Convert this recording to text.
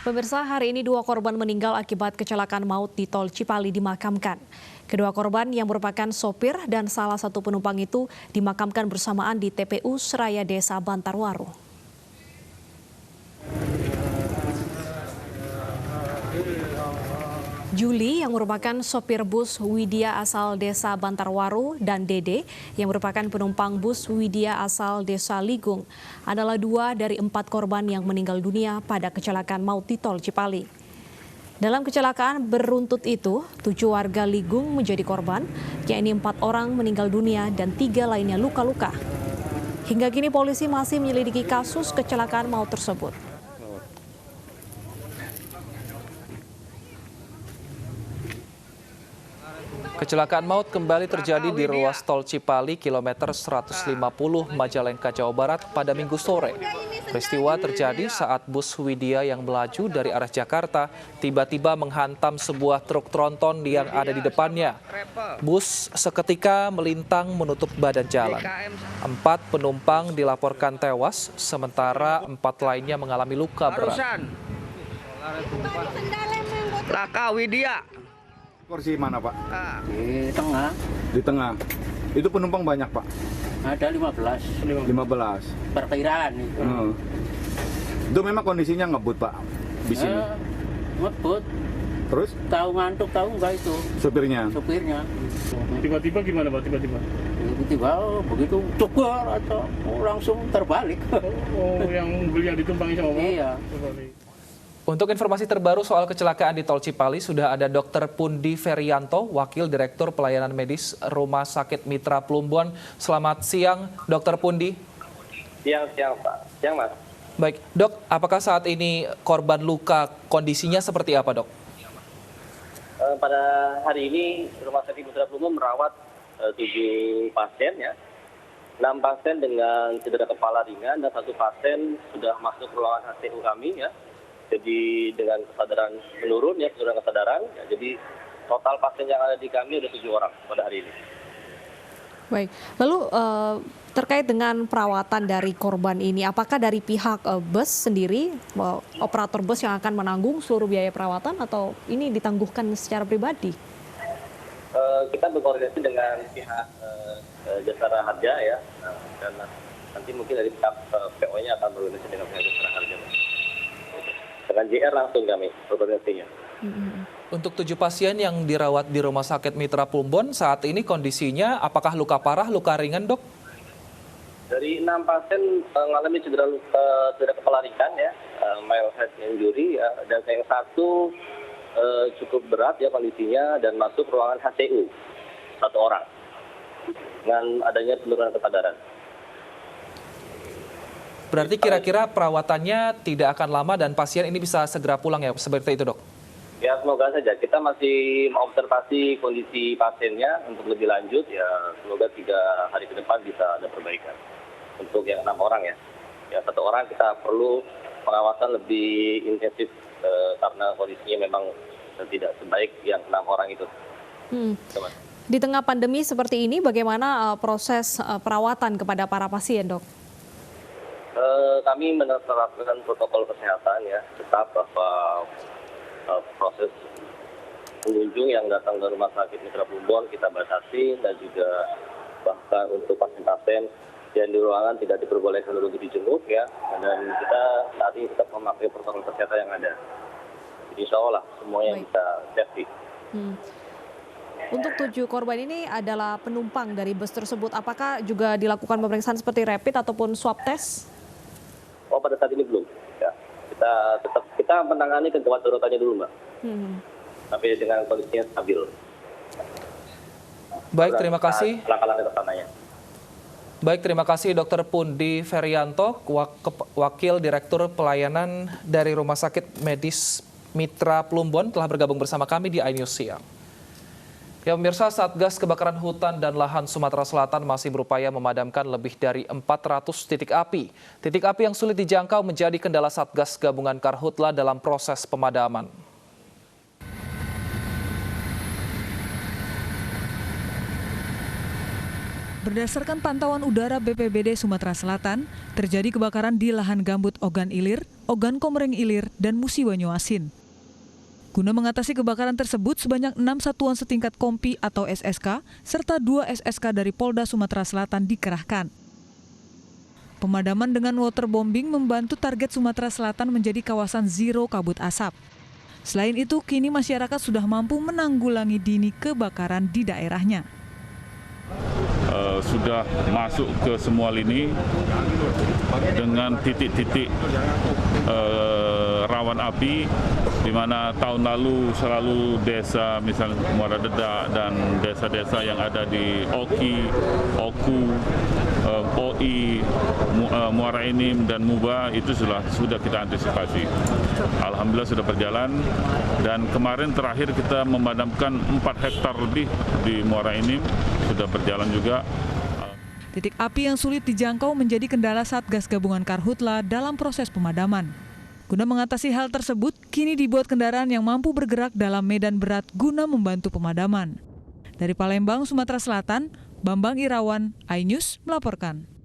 Pemirsa, hari ini 2 korban meninggal akibat kecelakaan maut di Tol Cipali dimakamkan. Kedua korban yang merupakan sopir dan salah satu penumpang itu dimakamkan bersamaan di TPU Seraya Desa Bantarwaru. Juli yang merupakan sopir bus Widya asal Desa Bantarwaru dan Dede yang merupakan penumpang bus Widya asal Desa Ligung adalah 2 dari 4 korban yang meninggal dunia pada kecelakaan maut di Tol Cipali. Dalam kecelakaan beruntut itu, 7 warga Ligung menjadi korban, yakni 4 orang meninggal dunia dan 3 lainnya luka-luka. Hingga kini polisi masih menyelidiki kasus kecelakaan maut tersebut. Kecelakaan maut kembali terjadi di ruas tol Cipali kilometer 150 Majalengka, Jawa Barat pada Minggu sore. Peristiwa terjadi saat bus Widya yang melaju dari arah Jakarta tiba-tiba menghantam sebuah truk tronton yang ada di depannya. Bus seketika melintang menutup badan jalan. 4 penumpang dilaporkan tewas, sementara 4 lainnya mengalami luka berat. Laka Widya. Kursi mana, Pak? Di tengah. Di tengah. Itu penumpang banyak, Pak? Ada 15. 15. Perkiraan itu. Itu memang kondisinya ngebut, Pak, di sini. Ngebut. Terus? Tahu ngantuk, tahu enggak itu? Supirnya? Supirnya. Tiba-tiba gimana, Pak? Tiba-tiba Begitu cegur atau langsung terbalik. Oh, yang mobil yang ditumpangi sama Bapak? Iya. Terbalik. Untuk informasi terbaru soal kecelakaan di Tol Cipali, sudah ada Dr. Pundi Ferianto, Wakil Direktur Pelayanan Medis Rumah Sakit Mitra Plumbon. Selamat siang, Dr. Pundi. Siang, Pak. Siang, Mas. Baik, Dok, apakah saat ini korban luka kondisinya seperti apa, Dok? Pada hari ini, Rumah Sakit Mitra Plumbon merawat 7 pasien, ya. 6 pasien dengan cedera kepala ringan dan 1 pasien sudah masuk ruangan HCU kami, ya. Jadi dengan kesadaran menurun, ya, penurunan kesadaran. Ya, jadi total pasien yang ada di kami ada 7 orang pada hari ini. Baik, lalu terkait dengan perawatan dari korban ini, apakah dari pihak bus sendiri, operator bus yang akan menanggung seluruh biaya perawatan atau ini ditangguhkan secara pribadi? Kita berkoordinasi dengan pihak Jasara Harja, ya, dan nanti mungkin dari pihak PO-nya akan berkoordinasi dengan pihak Jasara Harja. Dengan JR langsung kami berkoordinasinya. Untuk 7 pasien yang dirawat di Rumah Sakit Mitra Plumbon, saat ini kondisinya apakah luka parah, luka ringan, Dok? Dari 6 pasien mengalami cedera kepala ringan, ya, mild head injury, ya, dan yang 1 cukup berat, ya, kondisinya dan masuk ruangan HCU 1 orang dengan adanya penurunan kesadaran. Berarti kira-kira perawatannya tidak akan lama dan pasien ini bisa segera pulang, ya, seperti itu, Dok? Ya, semoga saja. Kita masih mengobservasi kondisi pasiennya untuk lebih lanjut, ya, semoga 3 hari ke depan bisa ada perbaikan. Untuk yang 6 orang, ya. Ya, 1 orang kita perlu pengawasan lebih intensif karena kondisinya memang tidak sebaik yang 6 orang itu. Di tengah pandemi seperti ini, bagaimana proses perawatan kepada para pasien, Dok? Kami menerapkan protokol kesehatan, ya, tetap bahwa proses pengunjung yang datang ke Rumah Sakit Mitra Plumbon kita batasi, dan juga bahkan untuk pasien-pasien yang di ruangan tidak diperbolehkan untuk dijenguk, ya, dan kita saat ini tetap memakai protokol kesehatan yang ada. Jadi insya Allah semuanya bisa safety. Untuk 7 korban ini adalah penumpang dari bus tersebut. Apakah juga dilakukan pemeriksaan seperti rapid ataupun swab test? Oh, pada saat ini belum. Ya, kita menangani kegawat daruratnya dulu, Mbak. Tapi dengan kondisinya stabil. Baik, terima kasih. Langkah-langkah kesananya. Baik, terima kasih Dr. Pundi Ferianto, Wakil Direktur Pelayanan dari Rumah Sakit Medis Mitra Plumbon telah bergabung bersama kami di iNews Siang. Ya, pemirsa, Satgas Kebakaran Hutan dan Lahan Sumatera Selatan masih berupaya memadamkan lebih dari 400 titik api. Titik api yang sulit dijangkau menjadi kendala Satgas Gabungan Karhutla dalam proses pemadaman. Berdasarkan pantauan udara BPBD Sumatera Selatan, terjadi kebakaran di lahan gambut Ogan Ilir, Ogan Komering Ilir, dan Musi Banyuasin. Guna mengatasi kebakaran tersebut, sebanyak 6 satuan setingkat Kompi atau SSK, serta 2 SSK dari Polda Sumatera Selatan dikerahkan. Pemadaman dengan waterbombing membantu target Sumatera Selatan menjadi kawasan zero kabut asap. Selain itu, kini masyarakat sudah mampu menanggulangi dini kebakaran di daerahnya. Sudah masuk ke semua lini dengan titik-titik rawan api, di mana tahun lalu selalu desa misalnya Muara Dedak dan desa-desa yang ada di Oki, Oku, OI, Muara Enim dan Muba itu sudah kita antisipasi. Alhamdulillah sudah berjalan, dan kemarin terakhir kita memadamkan 4 hektar lebih di Muara Enim, sudah berjalan juga. Titik api yang sulit dijangkau menjadi kendala Satgas Gabungan Karhutla dalam proses pemadaman. Guna mengatasi hal tersebut, kini dibuat kendaraan yang mampu bergerak dalam medan berat guna membantu pemadaman. Dari Palembang, Sumatera Selatan, Bambang Irawan, iNews melaporkan.